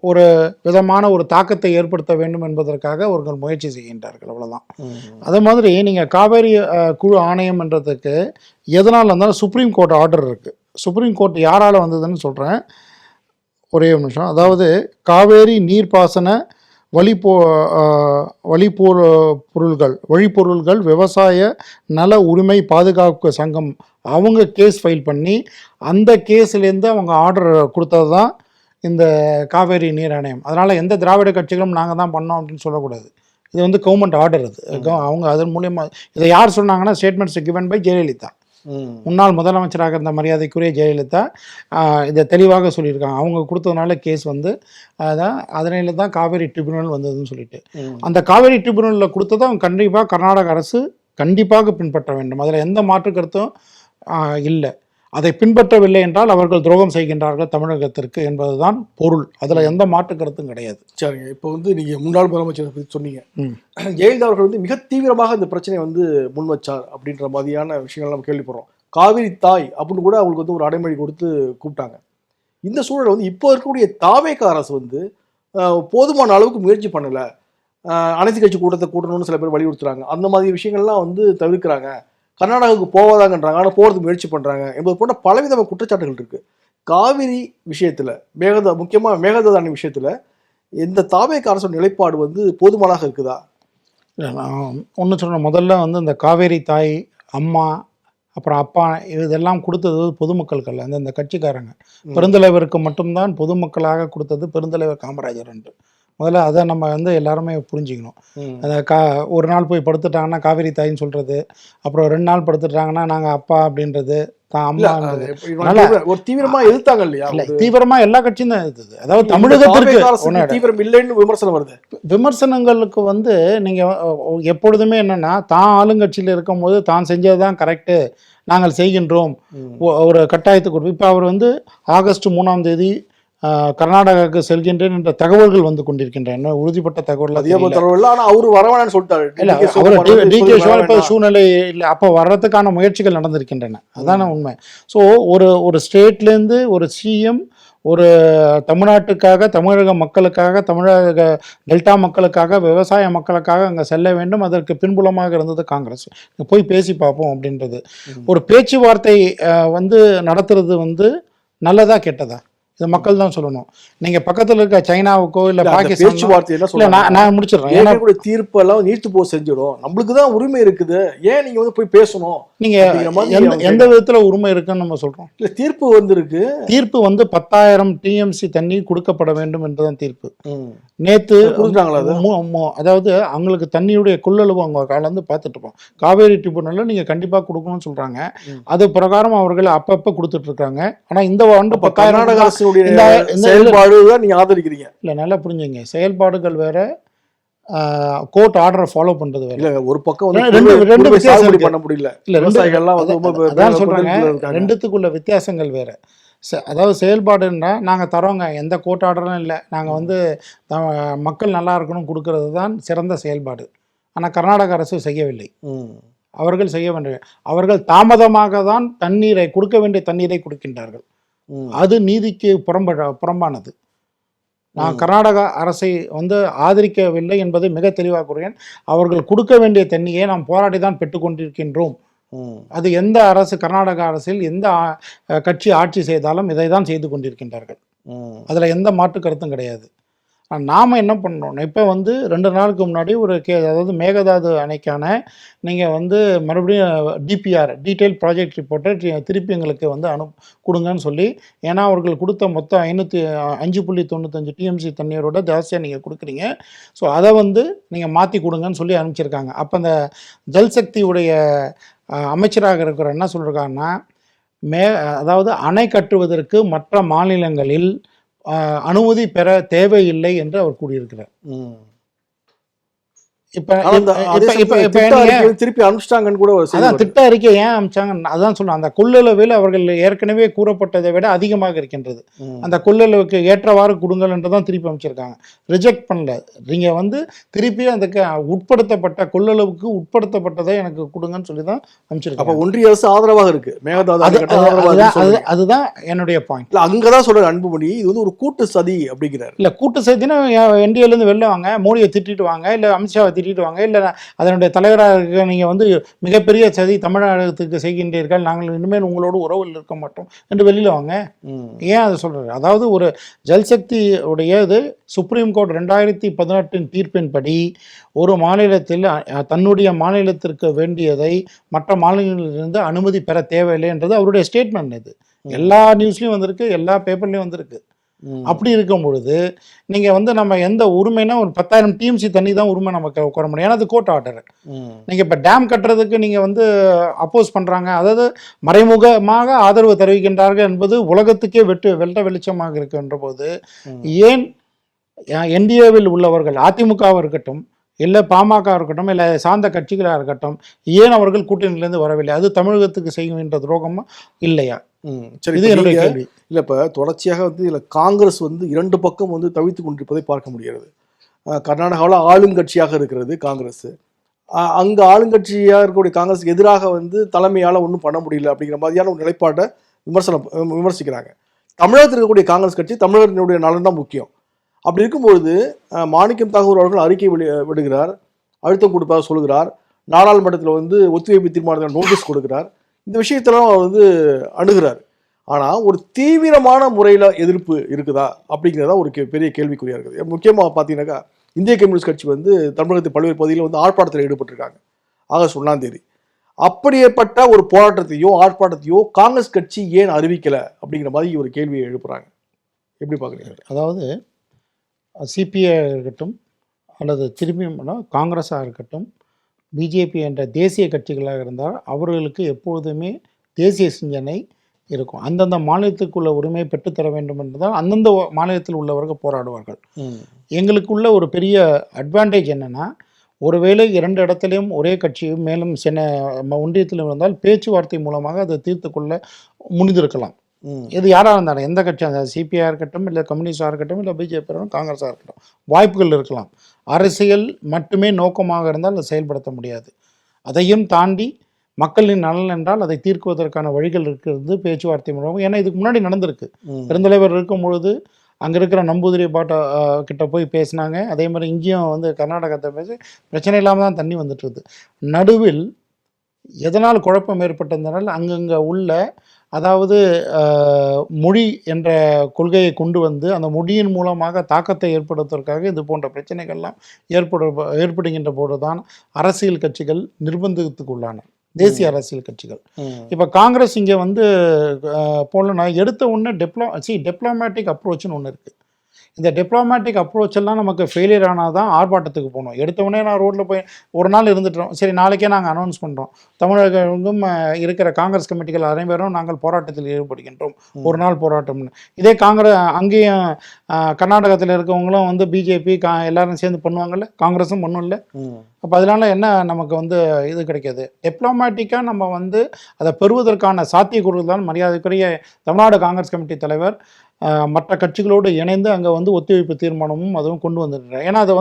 ஒரு விதமான ஒரு தாக்கத்தை ஏற்படுத்த வேண்டும் என்பதற்காக அவர்கள் முயற்சி செய்கின்றார்கள், அவ்வளவுதான். அதே மாதிரி நீங்க காவேரி குழு ஆணையம் என்றதுக்கு எதனால் வந்தாலும் சுப்ரீம் கோர்ட் ஆர்டர் இருக்கு. சுப்ரீம் கோர்ட் யாரால் வந்ததுன்னு சொல்கிறேன், ஒரே ஒரு நிமிஷம். அதாவது காவேரி நீர்ப்பாசன வழிப்பொருள்கள் விவசாய நல உரிமை பாதுகாப்பு சங்கம் அவங்க கேஸ் ஃபைல் பண்ணி அந்த கேஸ்லேருந்து அவங்க ஆர்டர் கொடுத்தது தான் இந்த காவேரி நீர் ஆணையம். அதனால் எந்த திராவிட கட்சிகளும் நாங்கள் தான் பண்ணோம் அப்படின்னு சொல்லக்கூடாது. இது வந்து கவர்மெண்ட் ஆர்டர். அது அவங்க அதன் மூலியமாக இதை யார் சொன்னாங்கன்னா, ஸ்டேட்மெண்ட்ஸ் கிவன் பை ஜெயலலிதா, முன்னாள் முதலமைச்சராக இருந்த மரியாதைக்குரிய ஜெயலலிதா இதை தெளிவாக சொல்லியிருக்காங்க. அவங்க கொடுத்ததுனால கேஸ் வந்து அதான் அதனால தான் காவேரி ட்ரிபியூனல் வந்ததுன்னு சொல்லிட்டு, அந்த காவேரி ட்ரிபியூனலில் கொடுத்ததை அவங்க கண்டிப்பாக கர்நாடக அரசு கண்டிப்பாக பின்பற்ற வேண்டும். அதில் எந்த மாற்று கருத்தும் இல்லை. அதை பின்பற்றவில்லை என்றால் அவர்கள் துரோகம் செய்கின்றார்கள் தமிழகத்திற்கு என்பதுதான் பொருள். அதில் எந்த மாற்று கருத்தும் கிடையாது. சரிங்க, இப்போ வந்து நீங்கள் முன்னாள் முதலமைச்சரை பற்றி சொன்னீங்க. ஜெயலலிதா அவர்கள் வந்து மிக தீவிரமாக இந்த பிரச்சனையை வந்து முன் வச்சார் அப்படின்ற மாதிரியான விஷயங்கள் நம்ம கேள்விப்படுறோம். காவிரி தாய் அப்படின்னு கூட அவங்களுக்கு வந்து ஒரு அடைமொழி கொடுத்து கூப்பிட்டாங்க. இந்த சூழல் வந்து இப்போ இருக்கக்கூடிய தாவேக அரசு வந்து போதுமான அளவுக்கு முயற்சி பண்ணலை, அனைத்து கட்சி கூட்டத்தை கூட்டணும்னு சில பேர் வலியுறுத்துறாங்க. அந்த மாதிரி விஷயங்கள்லாம் வந்து தவிர்க்கிறாங்க, கர்நாடகாவுக்கு போவதாங்கன்றாங்க, ஆனால் போகிறதுக்கு முயற்சி பண்ணுறாங்க என்பது போன்ற பலவிதமான குற்றச்சாட்டுகள் இருக்குது. காவிரி விஷயத்தில் முக்கியமாக மேகதாது விஷயத்தில் இந்த தாவேக அரசு நிலைப்பாடு வந்து போதுமானதாக இருக்குதா? இல்லை, நான் ஒன்று சொல்கிறேன். முதல்ல வந்து இந்த காவேரி தாய் அம்மா அப்புறம் அப்பா இதெல்லாம் கொடுத்தது பொதுமக்களுக்கு அல்ல, அந்த கட்சிக்காரங்க. பெருந்தலைவருக்கு மட்டும்தான் பொதுமக்களாக கொடுத்தது பெருந்தலைவர் காமராஜர் என்று. முதல்ல அதை நம்ம வந்து எல்லாருமே புரிஞ்சுக்கணும். அந்த ஒரு நாள் போய் படுத்துட்டாங்கன்னா காவேரி தாயின்னு சொல்கிறது, அப்புறம் 2 நாள் படுத்துட்டாங்கன்னா நாங்கள் அப்பா அப்படின்றது, தான் அம்மான்றது. ஒரு தீவிரமா எதிர்த்தாங்க இல்லையா? இல்லை, தீவிரமாக எல்லா கட்சியும் தான் எதிர்த்தது. அதாவது தமிழகத்திற்கு தீவிரம் இல்லைன்னு விமர்சனம் வருது. விமர்சனங்களுக்கு வந்து நீங்கள் எப்பொழுதுமே என்னென்னா, தான் ஆளுங்கட்சியில் இருக்கும்போது தான் செஞ்சது தான் கரெக்டு, நாங்கள் செய்கின்றோம், ஒரு கட்டாயத்துக்கு. இப்போ அவர் வந்து ஆகஸ்ட் 3ஆம் தேதி கர்நாடகாவுக்கு செல்கின்றேன் என்ற தகவல்கள் வந்து கொண்டிருக்கின்றன. உறுதிப்பட்ட தகவல் ஆனால் அவர் வரவேணான்னு சொல்லிட்டாரு. இல்லை, அவர் DK சிவா சூழ்நிலை இல்லை, அப்போ வர்றதுக்கான முயற்சிகள் நடந்திருக்கின்றன. அதான உண்மை. ஸோ ஒரு ஸ்டேட்லேருந்து ஒரு சிஎம் ஒரு தமிழ்நாட்டுக்காக, தமிழக மக்களுக்காக, தமிழக டெல்டா மக்களுக்காக, விவசாய மக்களுக்காக அங்கே செல்ல வேண்டும். அதற்கு பின்புலமாக இருந்தது காங்கிரஸ். போய் பேசி பார்ப்போம் அப்படின்றது. ஒரு பேச்சுவார்த்தை வந்து நடத்துறது வந்து நல்லதா கெட்டதா, இது மக்கள் தான் சொல்லணும். நீங்க பக்கத்துல இருக்க சைனாவுக்கோ இல்ல பாகிஸ்தான், நான் முடிச்சிடுறேன், தீர்ப்பெல்லாம் நீர்த்து போ செஞ்சிடும், நம்மளுக்கு தான் உரிமை இருக்குது, ஏன் நீங்க வந்து போய் பேசணும்? நீங்க எந்த விதத்துல உரிமை இருக்குன்னு நம்ம சொல்றோம்? இல்ல, தீர்ப்பு வந்திருக்கு. தீர்ப்பு வந்து 10,000 TMC தண்ணி கொடுக்கப்பட வேண்டும் என்றுதான் தீர்ப்பு. நேத்து அதாவது அவங்களுக்கு தண்ணியுடைய கொள்ளளவு அவங்க கலந்து பார்த்துட்டு இருப்போம். காவேரி ட்ரிபியூனல்ல நீங்க கண்டிப்பா கொடுக்கணும்னு சொல்றாங்க. அது பிரகாரம் அவர்கள் அப்பப்ப கொடுத்துட்டு இருக்காங்க. ஆனா இந்த ஆண்டு 10,000 செயல்பாடுதான் நீங்க ஆதரிக்கிறீங்க. இல்ல, நல்லா புரிஞ்சுங்க. செயல்பாடுகள் வேற, கோர்ட் ஆர்டரை ஃபாலோ பண்றது வேற. இல்ல, ஒரு பக்கம் ரெண்டு வித்தியாசம் பண்ண முடியல. இல்ல, அதான் சொல்றாங்க, ரெண்டுத்துக்குள்ள வித்தியாசங்கள் வேற. அதாவது செயல்பாடுன்னா நாங்கள் தரோங்க, எந்த கோர்ட் ஆர்டரும் இல்லை, நாங்கள் வந்து மக்கள் நல்லா இருக்கணும் கொடுக்கறது தான் சிறந்த செயல்பாடு. ஆனால் கர்நாடக அரசு செய்யவில்லை. அவர்கள் செய்ய வேண்டிய, அவர்கள் தாமதமாக தான் தண்ணீரை கொடுக்க வேண்டிய தண்ணீரை கொடுக்கின்றார்கள். அது நீதிக்கு புறம்பானது. நான் கர்நாடக அரசை வந்து ஆதரிக்கவில்லை என்பதை மிக தெளிவாக கூறுகிறேன். அவர்கள் கொடுக்க வேண்டிய தண்ணியை நாம் போராடி தான் பெற்றுக்கொண்டிருக்கின்றோம். அது எந்த அரசு, கர்நாடக அரசில் எந்த கட்சி ஆட்சி செய்தாலும் இதை தான் செய்து கொண்டிருக்கின்றார்கள். அதில் எந்த மாற்று கருத்தும் கிடையாது. நாம் என்ன பண்ணோம், இப்போ வந்து 2 நாளுக்கு முன்னாடி ஒரு அதாவது மேகதாது அணைக்கான நீங்கள் வந்து மறுபடியும் டிபிஆர், டீட்டெயில் ப்ராஜெக்ட் ரிப்போர்ட்டை திருப்பி எங்களுக்கு வந்து கொடுங்கன்னு சொல்லி, ஏன்னா அவர்கள் கொடுத்த மொத்தம் 5.95 TMC தண்ணீரோட ஜாஸ்தியாக நீங்கள் கொடுக்குறீங்க, ஸோ அதை வந்து நீங்கள் மாற்றி கொடுங்கன்னு சொல்லி அனுப்பிச்சிருக்காங்க. அப்போ அந்த ஜல்சக்தியுடைய அமைச்சராக இருக்கிற என்ன சொல்லியிருக்காங்கன்னா, அதாவது அணை கட்டுவதற்கு மற்ற மாநிலங்களில் அனுமதி பெற தேவையில்லை என்று அவர் கூறியிருக்கிறார். திருப்பி அனுப்பிச்சிட்டாங்கன்னு கூட அதான் திட்ட அறிக்கை ஏன் அனுப்பிச்சாங்க, அதான் சொல்றேன். அந்த கொள்ளளவில் அவர்கள் ஏற்கனவே கூறப்பட்டதை விட அதிகமாக இருக்கின்றது. அந்த கொள்ளளவுக்கு ஏற்றவாறு கொடுங்கள் என்று தான் திருப்பி அமைச்சிருக்காங்க. ரிஜெக்ட் பண்ணல. நீங்க வந்து திருப்பி அந்த உட்படுத்தப்பட்ட கொள்ளளவுக்கு உட்படுத்தப்பட்டதை எனக்கு கொடுங்கன்னு சொல்லி தான் அமைச்சிருக்காங்க. ஒன்றிய அரசு ஆதரவாக இருக்கு. அதுதான் என்னுடைய பாயிண்ட். அங்கதான் சொல்ற அன்புமணி, இது வந்து ஒரு கூட்டு சதி அப்படிங்கிறார். இல்ல, கூட்டு சதினா NDA இருந்து வெளில வாங்க, மோடியை திட்டிட்டு வாங்க, இல்ல அமித்ஷாவை திட்டிட்டு வாங்க, இல்லை அதனுடைய தலைவராக நீங்கள் வந்து மிகப்பெரிய சதி தமிழகத்துக்கு செய்கின்றீர்கள், நாங்கள் இனிமேல் உங்களோடு உறவில் இருக்க மாட்டோம் என்று வெளியில் வாங்க. ஏன் அதை சொல்கிறாரு? அதாவது ஒரு ஜல்சக்தி உடையது சுப்ரீம் கோர்ட் 2018 தீர்ப்பின்படி ஒரு மாநிலத்தில் தன்னுடைய மாநிலத்திற்கு வேண்டியதை மற்ற மாநிலங்களிலிருந்து அனுமதி பெற தேவையில்லை என்றது அவருடைய ஸ்டேட்மெண்ட். இது எல்லா நியூஸ்லையும் வந்திருக்கு, எல்லா பேப்பர்லையும் வந்திருக்கு. அப்படி இருக்கும் பொழுது நீங்கள் வந்து நம்ம எந்த உரிமைனா ஒரு 10,000 TMC தண்ணி தான் உரிமை நமக்கு உட்கார முடியும். ஏன்னா அது கோர்ட் ஆர்டர். நீங்கள் இப்போ டேம் கட்டுறதுக்கு நீங்கள் வந்து அப்போஸ் பண்ணுறாங்க, அதாவது மறைமுகமாக ஆதரவு தெரிவிக்கின்றார்கள் என்பது உலகத்துக்கே வெட்ட வெளிச்சமாக இருக்கின்ற போது, ஏன் NDAவில் உள்ளவர்கள், அதிமுகவாக இருக்கட்டும், இல்லை பாமக இருக்கட்டும், இல்லை சார்ந்த கட்சிகளாக இருக்கட்டும், ஏன் அவர்கள் கூட்டணியிலேருந்து வரவில்லை? அது தமிழகத்துக்கு செய்கின்ற துரோகமா இல்லையா? இது என்னுடைய கேள்வி. இல்லை, இப்போ தொடர்ச்சியாக வந்து இதில் காங்கிரஸ் வந்து 2 பக்கம் வந்து தவித்து கொண்டிருப்பதை பார்க்க முடிகிறது. கர்நாடகாவில் ஆளுங்கட்சியாக இருக்கிறது காங்கிரஸ். அங்கே ஆளுங்கட்சியாக இருக்கக்கூடிய காங்கிரஸுக்கு எதிராக வந்து தலைமையால் ஒன்றும் பண்ண முடியல அப்படிங்கிற மாதிரியான ஒரு நிலைப்பாட்டை விமர்சிக்கிறாங்க. தமிழகத்தில் இருக்கக்கூடிய காங்கிரஸ் கட்சி தமிழகத்தினுடைய நலன் தான் முக்கியம். அப்படி இருக்கும்பொழுது மாணிக்கம் தாகூர் அவர்கள் அறிக்கை விடுகிறார், அழுத்தம் கொடுப்பதாக சொல்கிறார், நாடாளுமன்றத்தில் வந்து ஒத்திவைப்பு தீர்மானத்தில் நோட்டீஸ் கொடுக்கிறார், இந்த விஷயத்தெல்லாம் அவர் வந்து அணுகிறார். ஆனால் ஒரு தீவிரமான முறையில் எதிர்ப்பு இருக்குதா அப்படிங்கிறதா ஒரு பெரிய கேள்விக்குறியாக இருக்குது. முக்கியமாக பார்த்தீங்கன்னாக்கா இந்திய கம்யூனிஸ்ட் கட்சி வந்து தமிழகத்தில் பல்வேறு பகுதிகளில் வந்து ஆர்ப்பாட்டத்தில் ஈடுபட்டிருக்காங்க. ஆகஸ்ட் 1ஆம் தேதி அப்படியேப்பட்ட ஒரு போராட்டத்தையோ ஆர்ப்பாட்டத்தையோ காங்கிரஸ் கட்சி ஏன் அறிவிக்கல அப்படிங்கிற மாதிரி ஒரு கேள்வியை எழுப்புறாங்க. எப்படி பார்க்குறீங்க? அதாவது சிபிஐ இருக்கட்டும் அல்லது திரும்பியும் காங்கிரஸாக இருக்கட்டும், பிஜேபி என்ற தேசிய கட்சிகளாக இருந்தால் அவர்களுக்கு எப்பொழுதுமே தேசிய சிந்தனை இருக்கும். அந்தந்த மாநிலத்துக்குள்ள உரிமை பெற்றுத்தர வேண்டும் என்றால் அந்தந்த மாநிலத்தில் உள்ளவர்கள் போராடுவார்கள். எங்களுக்குள்ள ஒரு பெரிய அட்வான்டேஜ் என்னென்னா, ஒருவேளை 2 இடத்துலையும் ஒரே கட்சியும் மேலும் ஒன்றியத்திலும் இருந்தால் பேச்சுவார்த்தை மூலமாக அதை தீர்த்து கொள்ள முடிந்திருக்கலாம். இது யாராக இருந்தாலும், எந்த கட்சியாக, சிபிஐ இருக்கட்டும், இல்லை கம்யூனிஸ்டாக இருக்கட்டும், இல்லை பிஜேபி காங்கிரஸாக இருக்கட்டும், வாய்ப்புகள் இருக்கலாம். அரசியல் மட்டுமே நோக்கமாக இருந்தால் அதை செயல்படுத்த முடியாது. அதையும் தாண்டி மக்களின் நலன் என்றால் அதை தீர்க்குவதற்கான வழிகள் இருக்கிறது பேச்சுவார்த்தை மூலம். ஏன்னா இதுக்கு முன்னாடி நடந்திருக்கு. பெருந்தலைவர் இருக்கும் பொழுது அங்கே இருக்கிற நம்பூதிரி பாட்டா கிட்ட போய் பேசினாங்க. அதே மாதிரி இங்கேயும் கர்நாடகத்தை பேசி பிரச்சனை இல்லாமல் தான் தண்ணி வந்துட்டுருது. நடுவில் எதனால் குழப்பம் ஏற்பட்டதுனால் அங்கங்கே உள்ள, அதாவது மொழி என்ற கொள்கையை கொண்டு வந்து அந்த மொழியின் மூலமாக தாக்கத்தை ஏற்படுத்துவதற்காக இது போன்ற பிரச்சனைகள்லாம் ஏற்படுகின்ற போது தான் அரசியல் கட்சிகள் நிர்பந்தத்துக்குள்ளான, தேசிய அரசியல் கட்சிகள். இப்போ காங்கிரஸ் இங்கே போலனா எடுத்த உடனே டிப்ளமேட்டிக் அப்ரோச்னு ஒன்று இருக்குது. இந்த டிப்ளமேட்டிக் அப்ரோச் எல்லாம் நமக்கு ஃபெயிலியர் ஆனால் தான் ஆர்ப்பாட்டத்துக்கு போகணும். எடுத்தவொடனே நான் ரோட்டில் போய் ஒரு நாள் இருந்துட்டோம், சரி நாளைக்கே நாங்கள் அனௌன்ஸ் பண்ணுறோம், தமிழகம் இருக்கிற காங்கிரஸ் கமிட்டிகள் அனைவரும் நாங்கள் போராட்டத்தில் ஈடுபடுகின்றோம், ஒரு நாள் போராட்டம்னு. இதே அங்கேயும் கர்நாடகத்தில் இருக்கவங்களும் பிஜேபி எல்லாரும் சேர்ந்து பண்ணுவாங்கல்ல, காங்கிரஸும் பண்ணும் இல்லை. அப்போ அதனால என்ன நமக்கு இது கிடைக்காது. டிப்ளமேட்டிக்காக நம்ம அதை பெறுவதற்கான சாத்தியக்கூறுகள் தான் மரியாதைக்குரிய தமிழ்நாடு காங்கிரஸ் கமிட்டி தலைவர் மற்ற கட்சிகளோடு இணைந்து அங்கே ஒத்திவைப்பு தீர்மானமும் அதுவும் கொண்டு வந்துடுறாங்க. ஏன்னா அதை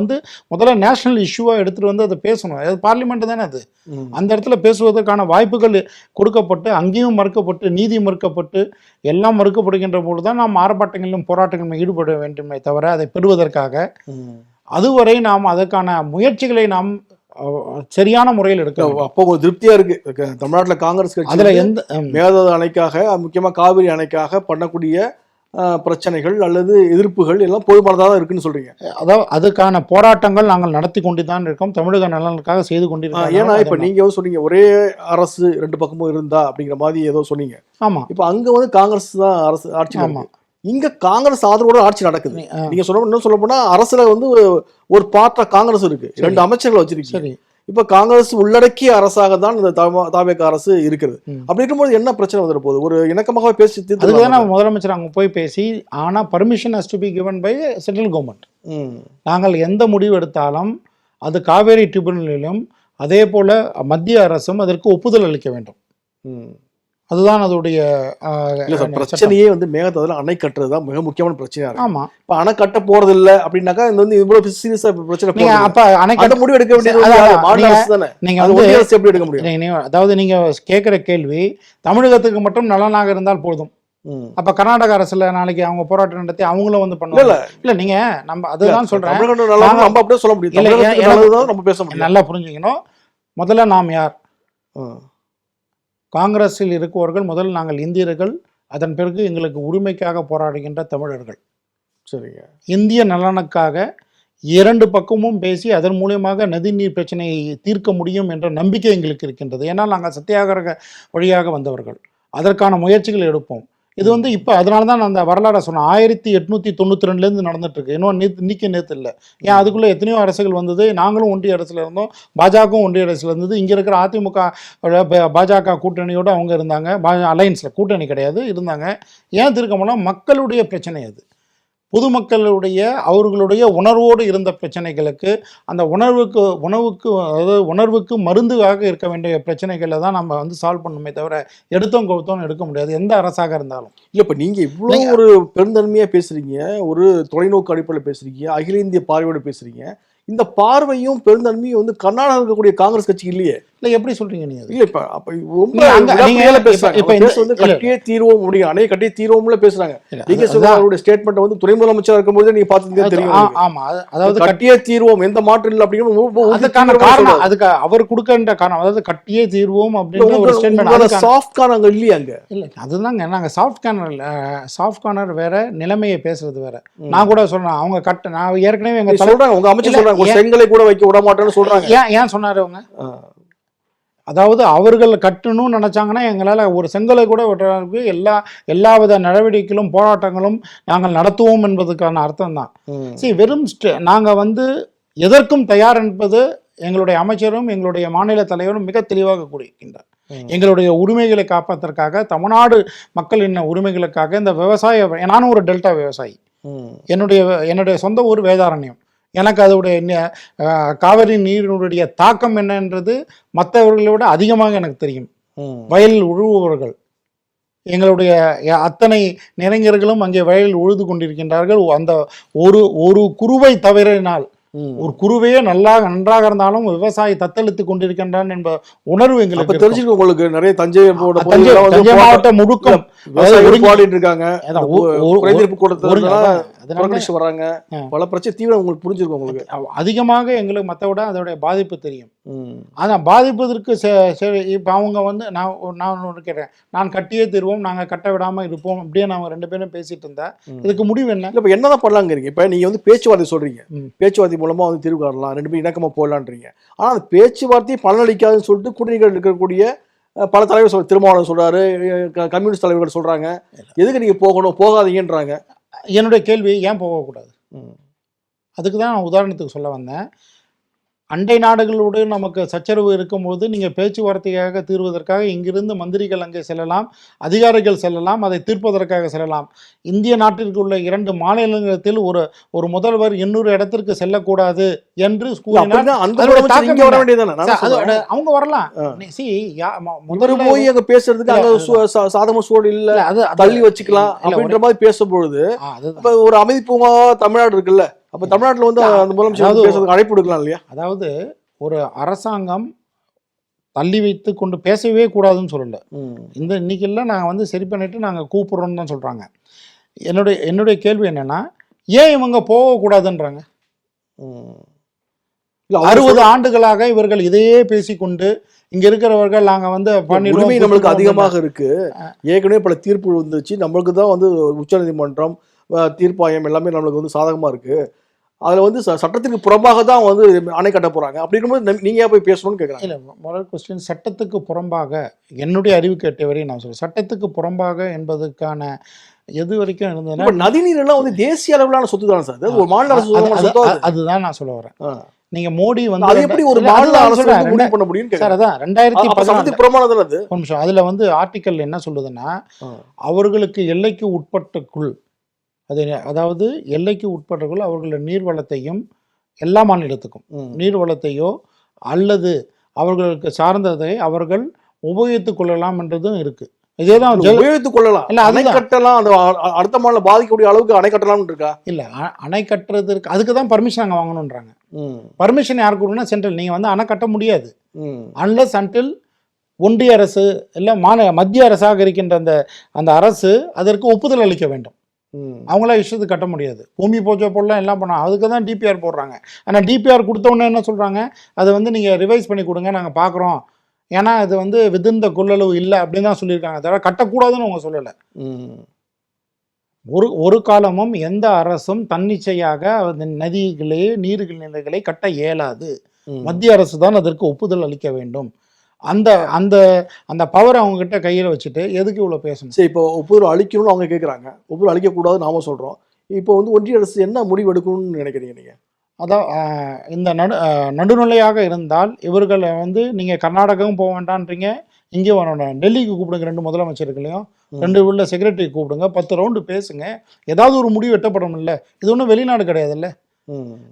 முதல்ல நேஷனல் இஷ்யூவாக எடுத்துகிட்டு அதை பேசணும். அது பார்லிமெண்ட் தானே அது. அந்த இடத்துல பேசுவதற்கான வாய்ப்புகள் கொடுக்கப்பட்டு அங்கேயும் மறுக்கப்பட்டு நீதி மறுக்கப்பட்டு எல்லாம் மறுக்கப்படுகின்ற பொழுது தான் நாம் ஆர்ப்பாட்டங்களிலும் போராட்டங்களிலும் ஈடுபட வேண்டுமே தவிர அதை பெறுவதற்காக அதுவரை நாம் அதற்கான முயற்சிகளை நாம் சரியான முறையில் எடுக்க. அப்போ ஒரு திருப்தியா இருக்கு தமிழ்நாட்டில் காங்கிரஸ் கட்சி அதில் எந்த மேகதாது அணைக்காக, முக்கியமாக காவிரி அணைக்காக பண்ணக்கூடிய பிரச்சனைகள் அல்லது எதிர்ப்புகள் எல்லாம் போதுமானதாக தான் இருக்குன்னு சொல்றீங்க. அதாவது அதுக்கான போராட்டங்கள் நாங்கள் நடத்தி கொண்டு தான் இருக்கோம், தமிழக நலனுக்காக செய்து கொண்டிருக்கோம். ஏன்னா இப்போ நீங்கள் சொன்னீங்க ஒரே அரசு 2 பக்கமும் இருந்தா அப்படிங்கிற மாதிரி ஏதோ சொன்னீங்க. ஆமாம், இப்போ அங்கே காங்கிரஸ் தான் அரசு ஆட்சி. ஆமாம், இங்க காங்கிரஸ் ஆதரவோட ஆட்சி நடக்குது. நீங்க இன்னும் சொல்ல போனா அரசுல ஒரு பார்ட்டா காங்கிரஸ் இருக்கு, 2 அமைச்சர்களை வச்சிருக்கீங்க. இப்ப காங்கிரஸ் உள்ளடக்கிய அரசாக தான் இந்த தாவேக அரசு இருக்குது. அப்படி இருக்கும்போது என்ன பிரச்சனை வந்துட போகுது? ஒரு இணக்கமாக பேசி முதலமைச்சர் அங்க போய் பேசி, ஆனா permission has to be given by central government. நாங்கள் எந்த முடிவு எடுத்தாலும் அது காவேரி ட்ரிபியூனலிலும் அதே போல மத்திய அரசும் அதற்கு ஒப்புதல் அளிக்க வேண்டும். அதுதான் அதோடைய பிரச்சனையே. மேகதாதுல அணை கட்டுறது தான் மிக முக்கியமான பிரச்சனையா இருக்கு. ஆமா, இப்ப அணை கட்ட போறது இல்ல அப்படின்னாக்கா இவ்வளவு சீரியஸா பிரச்சனை. அப்ப அணை கட்ட முடிவு எடுக்க வேண்டியது மாநில அரசு தானே. நீங்க எப்படி எடுக்க முடியும்? அதாவது நீங்க கேட்கிற கேள்வி தமிழகத்துக்கு மட்டும் நலனாக இருந்தால் போதும். அப்ப கர்நாடக அரசுல நாளைக்கு அவங்க போராட்டம் நடத்தி அவங்களும் பண்ணுவாங்க. இல்ல நீங்க நம்ம அதுதான் சொல்றேன், நம்ம அப்படியே சொல்ல முடியும். நம்ம பேச முடியும். நல்லா புரிஞ்சுக்கணும். முதல்ல நாம் யார்? காங்கிரஸில் இருக்குவர்கள் முதல் நாங்கள் இந்தியர்கள், அதன் பிறகு எங்களுக்கு உரிமைக்காக போராடுகின்ற தமிழர்கள். சரிங்க. இந்திய நலனுக்காக 2 பக்கமும் பேசி அதன் மூலியமாக நதிநீர் பிரச்சனையை தீர்க்க முடியும் என்ற நம்பிக்கை எங்களுக்கு இருக்கின்றது. ஏன்னா நாங்கள் சத்தியாகிரக வழியாக வந்தவர்கள், அதற்கான முயற்சிகள் எடுப்போம். இது இப்போ அதனால தான் நான் அந்த வரலாறை சொன்னேன். 1892 நடந்துட்டு இருக்கு. இன்னும் நேற்று இல்லை. ஏன் அதுக்குள்ளே எத்தனையோ அரசுகள் வந்தது. நாங்களும் ஒன்றிய அரசில் இருந்தோம், பாஜகவும் ஒன்றிய அரசில் இருந்தது. இங்கே இருக்கிற அதிமுக பாஜக கூட்டணியோடு அவங்க இருந்தாங்க. அலையன்ஸில் கூட்டணி கிடையாது, இருந்தாங்க. ஏன் தீர்க்க முடியல? மக்களுடைய பிரச்சனை அது. பொதுமக்களுடைய அவர்களுடைய உணர்வோடு இருந்த பிரச்சனைகளுக்கு, அந்த உணர்வுக்கு மருந்துகாக இருக்க வேண்டிய பிரச்சனைகளை தான் நம்ம சால்வ் பண்ணுமே தவிர எடுத்தோம் கவுத்தோன்னு எடுக்க முடியாது, எந்த அரசாக இருந்தாலும். இல்லை, இப்போ நீங்கள் இவ்வளோ ஒரு பெருந்தன்மையாக பேசுகிறீங்க, ஒரு தொலைநோக்கு அடிப்படையில் பேசுகிறீங்க, அகில இந்திய பார்வையோடு பேசுகிறீங்க. இந்த பார்வையும் பெருந்தன்மையும் கர்நாடகா இருக்கக்கூடிய காங்கிரஸ் கட்சி இல்லையே. இல்லை, எப்படி சொல்றீங்க நீங்க? இல்லை, இப்போ கட்டியே தீர்வோம் முடியும், அணையை கட்டியே தீர்வோம்ல பேசுறாங்க. அவருடைய ஸ்டேட்மெண்ட் துணை முதலமைச்சர் இருக்கும்போது நீங்க பார்த்துட்டு தெரியும். ஆமா, அதாவது கட்டியே தீர்வோம், எந்த மாற்றம் இல்லை அப்படிங்கிற அதுக்கான காரணம், அதுக்கு அவர் கொடுக்கின்ற காரணம், அதாவது கட்டியே தீர்வோம் அப்படின்னு ஒரு ஸ்டேட்மெண்ட். சாஃப்ட் கார்னர் அங்க இல்லையா? அங்க இல்லை, அதுதாங்க நாங்கள் சாஃப்ட் கார்னர் வேற, நிலைமையை பேசுறது வேற. நான் கூட சொல்றேன், அவங்க நான் ஏற்கனவே எங்க சொல்றாங்க, உங்க அமைச்சர் சொல்றாங்க செங்கலை கூட வைக்க விட மாட்டேன்னு சொல்றாங்க. ஏன் சொன்னாரு அவங்க? அதாவது அவர்கள் கட்டணும்னு நினச்சாங்கன்னா எங்களால் ஒரு செங்கலை கூட வெட்டுறதுக்கு எல்லாவித நடவடிக்கைகளும் போராட்டங்களும் நாங்கள் நடத்துவோம் என்பதுக்கான அர்த்தம் தான். சரி, வெறும் நாங்கள் வந்து எதற்கும் தயார் என்பது எங்களுடைய அமைச்சரும் எங்களுடைய மாநில தலைவரும் மிக தெளிவாக கூறியிருக்கின்றார். எங்களுடைய உரிமைகளை காப்பதற்காக, தமிழ்நாடு மக்களின் உரிமைகளுக்காக இந்த விவசாய, நானும் ஒரு டெல்டா விவசாயி, என்னுடைய சொந்த ஊர் வேதாரண்யம். எனக்கு அதோடைய காவிரி நீரினுடைய தாக்கம் என்னன்றது மற்றவர்களை விட அதிகமாக எனக்கு தெரியும். வயலில் உழுவுபவர்கள், எங்களுடைய அத்தனை நிறைஞர்களும் அங்கே வயலில் உழுது கொண்டிருக்கின்றார்கள். அந்த ஒரு குருவை தவறினால், ஒரு குருவையே நன்றாக இருந்தாலும் விவசாயி தத்தளித்து கொண்டிருக்கின்றான் என்ற உணர்வு எங்களுக்கு தெரிஞ்சுக்க. உங்களுக்கு நிறைய தஞ்சை மாவட்ட முழுக்கம் இருக்காங்க, வராங்க, பல பிரச்சனை தீவிரம் உங்களுக்கு புரிஞ்சிருக்கும். உங்களுக்கு அதிகமாக எங்களுக்கு மற்ற விட அதோடைய பாதிப்பு தெரியும். ஆனால் பாதிப்பதற்கு இப்போ அவங்க வந்து நான் கேட்டேன், நான் கட்டியே தருவோம், நாங்கள் கட்ட விடாமல் இருப்போம், அப்படியே நாங்கள் 2 பேரும் பேசிட்டு இருந்தா இதுக்கு முடிவு என்ன? இப்போ என்னதான் பண்ணலாங்கிறீங்க? இப்போ நீங்கள் வந்து பேச்சுவார்த்தை சொல்கிறீங்க, பேச்சுவார்த்தை மூலமாக வந்து தீர்வு காணலாம், 2 பேரும் இணக்கமாக போடலான்றீங்க. ஆனால் அந்த பேச்சுவார்த்தையை பலனளிக்காதுன்னு சொல்லிட்டு கூட்டணிகள் இருக்கக்கூடிய பல தலைவர் திருமாவளவன் சொல்கிறாரு, கம்யூனிஸ்ட் தலைவர்கள் சொல்கிறாங்க, எதுக்கு நீங்கள் போகாதீங்கன்றாங்க. என்னுடைய கேள்வி, ஏன் போகக்கூடாது? அதுக்கு தான் நான் உதாரணத்துக்கு சொல்ல வந்தேன். அண்டை நாடுகளோடு நமக்கு சச்சரவு இருக்கும்போது நீங்கள் பேச்சுவார்த்தையாக தீர்வதற்காக இங்கிருந்து மந்திரிகள் அங்கே செல்லலாம், அதிகாரிகள் செல்லலாம், அதை தீர்ப்பதற்காக செல்லலாம். இந்திய நாட்டிற்கு உள்ள 2 மாநிலத்தில் ஒரு முதல்வர் இன்னொரு இடத்திற்கு செல்லக்கூடாது என்று அவங்க வரலாம். முதல்வர் போய் அங்க பேசுறதுக்கு சாதக சூழல் இல்ல, தள்ளி வச்சுக்கலாம் அப்படின்ற மாதிரி பேசும்பொழுது ஒரு அமைதி பூங்கா தமிழ்நாடு இருக்குல்ல, அப்போ தமிழ்நாட்டில் வந்து அந்த முதலமைச்சர் பேசுறதுக்கு அழைப்பு கொடுக்கலாம் இல்லையா? அதாவது ஒரு அரசாங்கம் தள்ளி வைத்து கொண்டு பேசவே கூடாதுன்னு சொல்லலை. இன்னைக்கெல்லாம் நாங்கள் வந்து சரி பண்ணிட்டு நாங்கள் கூப்பிட்றோன்னு தான் சொல்கிறாங்க. என்னுடைய கேள்வி என்னென்னா, ஏன் இவங்க போகக்கூடாதுன்றாங்க? 60 ஆண்டுகளாக இவர்கள் இதையே பேசிக்கொண்டு இங்க இருக்கிறவர்கள் நாங்கள் வந்து உரிமை நம்மளுக்கு அதிகமாக இருக்கு, ஏற்கனவே பல தீர்ப்பு வந்துச்சு, நம்மளுக்கு தான் வந்து உச்சநீதிமன்றம் தீர்ப்பாயம் எல்லாமே நம்மளுக்கு வந்து சாதகமாக இருக்குது, அதில் வந்து சட்டத்துக்கு புறம்பாக தான் வந்து அணை கட்ட போகிறாங்க, அப்படிங்கும்போது நீங்கள் ஏன் போய் பேசணும்னு கேட்குறேன். இல்லை, முதல் கொஸ்டின், சட்டத்துக்கு புறம்பாக என்னுடைய அறிவு கேட்ட வரையும் நான் சொல்கிறேன், சட்டத்துக்கு புறம்பாக என்பதற்கான எது வரைக்கும் இருந்ததுன்னா, நதிநீர் எல்லாம் வந்து தேசிய அளவிலான சொத்து தானே சார், ஒரு மாநில அரசு. அதுதான் நான் சொல்ல வரேன். நீங்க மோடி வந்து அது எப்படி ஒரு மாநில அரசு முடிவு பண்ண முடியும் சார்? அதான் 2014 நிமிஷம். அதுல வந்து ஆர்டிக்கல் என்ன சொல்லுதுன்னா, அவர்களுக்கு எல்லைக்கு உட்பட்டுக்குள், அதாவது எல்லைக்கு உட்பட்டுக்குள் அவர்களுடைய நீர்வளத்தையும், எல்லா மாநிலத்துக்கும் நீர்வளத்தையோ அல்லது அவர்களுக்கு சார்ந்ததை அவர்கள் உபயோகித்துக் கொள்ளலாம் என்றதும் இருக்கு. இதேதான் உபயோகித்துக் கொள்ளலாம், இல்ல அணை கட்டலாம், அந்த அடுத்த மாநிலம் பாதிக்கக்கூடிய அளவுக்கு அணை கட்டலாம் இருக்கா? இல்ல, அணை கட்டுறதுக்கு அதுக்கு தான் பர்மிஷன் நாங்கள் வாங்கணுன்றாங்க. பர்மிஷன் யாருக்கு கொடுக்கணும்? சென்ட்ரல். நீங்க வந்து அணை கட்ட முடியாது அன்லஸ் அன்டில் ஒன்றிய அரசு இல்லை மத்திய அரசாக இருக்கின்ற அந்த அரசு அதற்கு ஒப்புதல் அளிக்க வேண்டும். அவங்களா இஷ்டத்துக்கு கட்ட முடியாது. பூமி பூஜை போடலாம், எல்லாம் பண்ணலாம், அதுக்கு தான் டிபிஆர் போடுறாங்க. ஆனால் டிபிஆர் கொடுத்தோன்னே என்ன சொல்கிறாங்க, அதை வந்து நீங்கள் ரிவைஸ் பண்ணி கொடுங்க, நாங்கள் பார்க்குறோம், ஏன்னா அது வந்து விதிந்த கொள்ளளவு இல்லை அப்படின்னு தான் சொல்லியிருக்காங்க, தவிர கட்டக்கூடாதுன்னு அவங்க சொல்லலை. ஒரு காலமும் எந்த அரசும் தன்னிச்சையாக நதிகளே நீர்கள் நிலைகளை கட்ட இயலாது. மத்திய அரசு தான் அதற்கு ஒப்புதல் அளிக்க வேண்டும். அந்த அந்த அந்த பவர் அவங்க கிட்ட கையில் வச்சுட்டு எதுக்கு இவ்வளோ பேசணும்? சரி, இப்போ ஒப்புதல் அளிக்கணும்னு அவங்க கேட்குறாங்க, ஒப்புதல் அளிக்கக்கூடாது நாம சொல்கிறோம். இப்போ வந்து ஒன்றிய அரசு என்ன முடிவு எடுக்கணும்னு நினைக்கிறீங்க நீங்கள்? அதான் இந்த நடுநிலையாக இருந்தால் இவர்களை வந்து நீங்கள் கர்நாடகாவும் போக வேண்டான்றீங்க, இங்கே வரணும், டெல்லிக்கு கூப்பிடுங்க, 2 முதலமைச்சர்களையும் 2 உள்ள செக்ரட்டரி கூப்பிடுங்க, 10 ரவுண்டு பேசுங்க, ஏதாவது ஒரு முடிவு எட்டப்படும். இல்லை, இது ஒன்றும் வெளிநாடு கிடையாதுல்ல.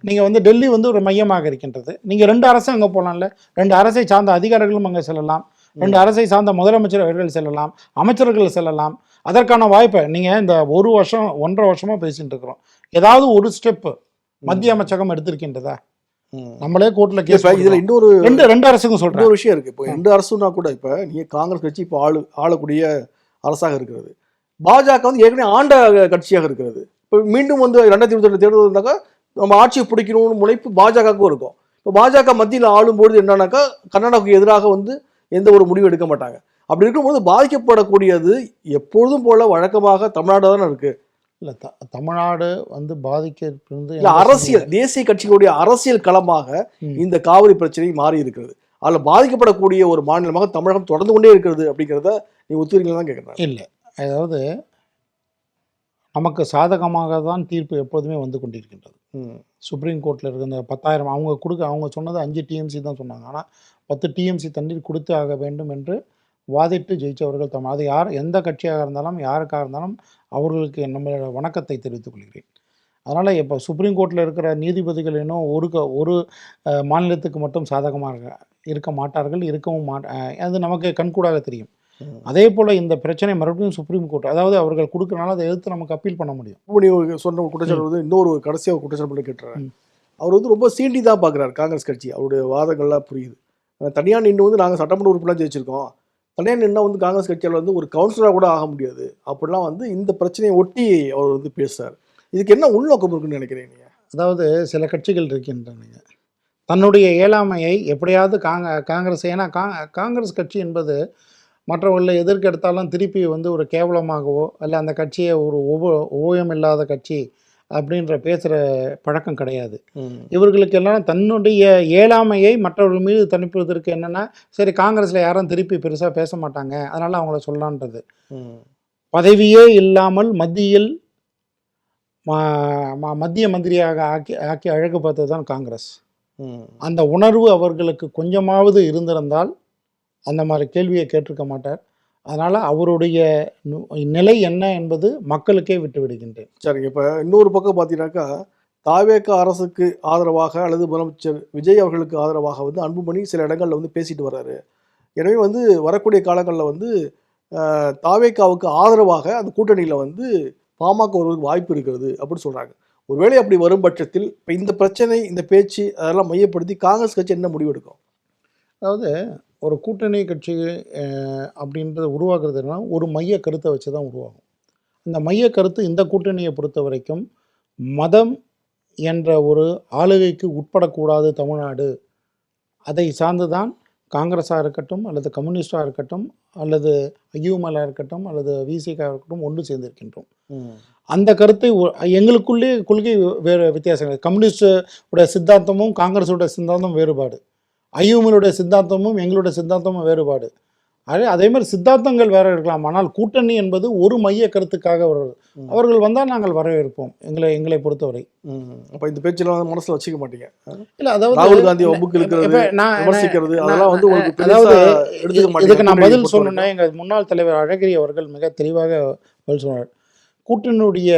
நீங்கள் வந்து டெல்லி வந்து ஒரு மையமாக இருக்கின்றது, நீங்கள் 2 அரசும் அங்கே போகலாம்ல, 2 அரசை சார்ந்த அதிகாரிகளும் அங்கே செல்லலாம், 2 அரசை சார்ந்த முதலமைச்சர் அவர்கள் செல்லலாம், அமைச்சர்கள் செல்லலாம். அதற்கான வாய்ப்பை நீங்கள் இந்த 1 வருஷம் 1.5 வருஷமாக பேசிட்டு இருக்கிறோம், ஏதாவது ஒரு ஸ்டெப்பு மத்திய அமைச்சகம் எடுத்திருக்கின்றதா? நம்மளே கோர்ட்ல கேஸ். இதுல இன்னொரு 2 அரசுக்கும் சொல்ற ஒரு விஷயம் இருக்கு. இப்போ 2 அரசுனா கூட இப்ப நீங்க காங்கிரஸ் கட்சி இப்போ ஆளக்கூடிய அரசாக இருக்கிறது, பாஜக வந்து ஏற்கனவே ஆண்ட கட்சியாக இருக்கிறது. இப்போ மீண்டும் வந்து 2022 தேர்தல் இருந்தாக்கா நம்ம ஆட்சியை பிடிக்கணும்னு முனைப்பு பாஜகவுக்கும் இருக்கும். இப்போ பாஜக மத்தியில் ஆளும்பொழுது என்னன்னாக்கா கர்நாடகாவுக்கு எதிராக வந்து எந்த ஒரு முடிவு எடுக்க மாட்டாங்க. அப்படி இருக்கும்போது பாதிக்கப்படக்கூடியது எப்பொழுதும் போல வழக்கமாக தமிழ்நாடு தானே இருக்கு. இல்லை, தமிழ்நாடு வந்து பாதிக்கிறது அரசியல் தேசிய கட்சிகளுடைய அரசியல் களமாக இந்த காவிரி பிரச்சனை மாறி இருக்கிறது. அதில் பாதிக்கப்படக்கூடிய ஒரு மாநிலமாக தமிழகம் தொடர்ந்து கொண்டே இருக்கிறது அப்படிங்கிறத நீ ஒத்துக்கிறீங்களா தான் கேட்குறேன். இல்லை, அதாவது நமக்கு சாதகமாக தான் தீர்ப்பு எப்போதுமே வந்து கொண்டிருக்கின்றது. சுப்ரீம் கோர்ட்டில் இருக்கிற இந்த 10,000 அவங்க சொன்னது 5 டிஎம்சி தான் சொன்னாங்க. ஆனால் 10 டிஎம்சி தண்ணீர் கொடுத்து ஆக வேண்டும் என்று வாதிட்டு ஜெயித்தவர்கள் தமிழ். அது யார், எந்த கட்சியாக இருந்தாலும் யாருக்காக இருந்தாலும் அவர்களுக்கு நம்மளோட வணக்கத்தை தெரிவித்துக் கொள்கிறேன். அதனால் இப்போ சுப்ரீம் கோர்ட்டில் இருக்கிற நீதிபதிகள் இன்னும் ஒரு மாநிலத்துக்கு மட்டும் சாதகமாக இருக்க மாட்டார்கள், இருக்கவும் அது நமக்கு கண்கூடாக தெரியும். அதே போல் இந்த பிரச்சனை மறுபடியும் சுப்ரீம் கோர்ட், அதாவது அவர்கள் கொடுக்கறனால அதை எதிர்த்து நமக்கு அப்பீல் பண்ண முடியும். நீ சொன்ன குற்றச்சாட்டு வந்து இன்னொரு கடைசியாக குற்றச்சாட்டு பண்ணி கேட்டுறேன். அவர் வந்து ரொம்ப சீண்டி தான் பார்க்குறாரு காங்கிரஸ் கட்சி. அவருடைய வாதங்கள்லாம் புரியுது. தனியாக நின்று வந்து நாங்கள் சட்டமன்ற உறுப்பினராக ஜெயிச்சிருக்கோம், தனியாக நின்னா வந்து காங்கிரஸ் கட்சியால் வந்து ஒரு கவுன்சிலராக கூட ஆக முடியாது அப்படிலாம் வந்து இந்த பிரச்சனையை ஒட்டி அவர் வந்து பேசுகிறார். இதுக்கு என்ன உள்நோக்கம் இருக்குன்னு நினைக்கிறீங்க நீங்கள்? அதாவது சில கட்சிகள் இருக்கின்றன தன்னுடைய இயலாமையை எப்படியாவது காங்கிரஸ், ஏன்னா காங்கிரஸ் கட்சி என்பது மற்றவர்களை எதற்கு எடுத்தாலும் திருப்பி வந்து ஒரு கேவலமாகவோ இல்லை அந்த கட்சியை ஒரு உபயோகம் இல்லாத கட்சி அப்படின்ற பேசுகிற பழக்கம் கிடையாது. இவர்களுக்கு எல்லாம் தன்னுடைய இயலாமையை மற்றவர்கள் மீது தணிப்பதற்கு என்னென்னா, சரி காங்கிரஸில் யாரும் திருப்பி பெருசாக பேச மாட்டாங்க அதனால் அவங்கள சொல்லலான்றது. பதவியே இல்லாமல் மத்தியில் மத்திய மந்திரியாக ஆக்கி அழகு பார்த்தது தான் காங்கிரஸ். அந்த உணர்வு அவர்களுக்கு கொஞ்சமாவது இருந்திருந்தால் அந்த மாதிரி கேள்வியை கேட்டிருக்க மாட்டார். அதனால் அவருடைய நிலை என்ன என்பது மக்களுக்கே விட்டு விடுகின்றேன். சரிங்க. இப்போ இன்னொரு பக்கம் பார்த்தீங்கன்னாக்கா, தாவேக அரசுக்கு ஆதரவாக அல்லது முதலமைச்சர் விஜய் அவர்களுக்கு ஆதரவாக வந்து அன்புமணி சில இடங்களில் வந்து பேசிட்டு வர்றாரு. எனவே வந்து வரக்கூடிய காலங்களில் வந்து தாவேகாவுக்கு ஆதரவாக அந்த கூட்டணியில் வந்து பாமக வருவதற்கு வாய்ப்பு இருக்கிறது அப்படின்னு சொல்கிறாங்க. ஒருவேளை அப்படி வரும் பட்சத்தில் இப்போ இந்த பிரச்சனை, இந்த பேச்சு அதெல்லாம் மையப்படுத்தி காங்கிரஸ் கட்சி என்ன முடிவெடுக்கும்? அதாவது ஒரு கூட்டணி கட்சி அப்படின்றத உருவாக்குறதுனா ஒரு மைய கருத்தை வச்சு தான் உருவாகும். இந்த மைய கருத்து இந்த கூட்டணியை பொறுத்த வரைக்கும் மதம் என்ற ஒரு ஆளுகைக்கு உட்படக்கூடாது தமிழ்நாடு. அதை சார்ந்து தான் காங்கிரஸாக இருக்கட்டும் அல்லது கம்யூனிஸ்டாக இருக்கட்டும் அல்லது ஐயூஎம்எல்லாக இருக்கட்டும் அல்லது விசிகாக இருக்கட்டும் ஒன்று சேர்ந்திருக்கின்றோம். அந்த கருத்தை எங்களுக்குள்ளே கொள்கை வேறு வித்தியாசங்கள். கம்யூனிஸ்டோட சித்தாந்தமும் காங்கிரஸோட சித்தாந்தமும் வேறுபாடு, ஐயூஎம்எல்லுடைய சித்தாந்தமும் எங்களுடைய சித்தாந்தமும் வேறுபாடு. அதே மாதிரி சித்தாந்தங்கள் வேறு இருக்கலாம், ஆனால் கூட்டணி என்பது ஒரு மைய கருத்துக்காக வருவது. அவர்கள் வந்தால் நாங்கள் வரவேற்போம் எங்களை பொறுத்தவரை. அப்போ இந்த பேச்செல்லாம் மனசில் வச்சுக்க மாட்டீங்க? இல்லை, அதாவது ராகுல் காந்தி இதுக்கு நான் பதில் சொன்னேன்னா எங்கள் முன்னாள் தலைவர் அழகிரி அவர்கள் மிக தெளிவாக பதில் சொன்னார். கூட்டணியுடைய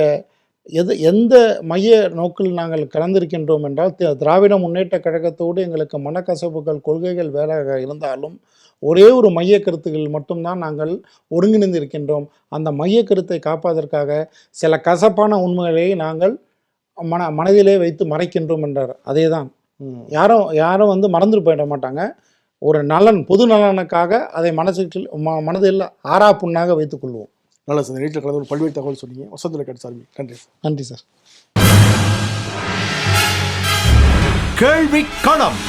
எந்த மைய நோக்கில் நாங்கள் கலந்திருக்கின்றோம் என்றால், திராவிட முன்னேற்ற கழகத்தோடு எங்களுக்கு மனக்கசப்புகள் கொள்கைகள் வேறாக இருந்தாலும் ஒரே ஒரு மைய கருத்துக்கள் மட்டும்தான் நாங்கள் ஒருங்கிணைந்து இருக்கின்றோம். அந்த மைய கருத்தை காப்பதற்காக சில கசப்பான உண்மைகளை நாங்கள் மனதிலே வைத்து மறைக்கின்றோம் என்றார். அதே தான் யாரும் வந்து மறந்துட்டு போயிட மாட்டாங்க. ஒரு பொது நலனுக்காக அதை மனதில் ஆறா புண்ணாக வைத்துக் கொள்வோம். நல்ல சார், வீட்டில் கலந்து ஒரு பல்வேறு தகவல் சொன்னீங்க. வசந்த கட்சி சார்பில் நன்றி சார். நன்றி சார். கேள்வி களம்.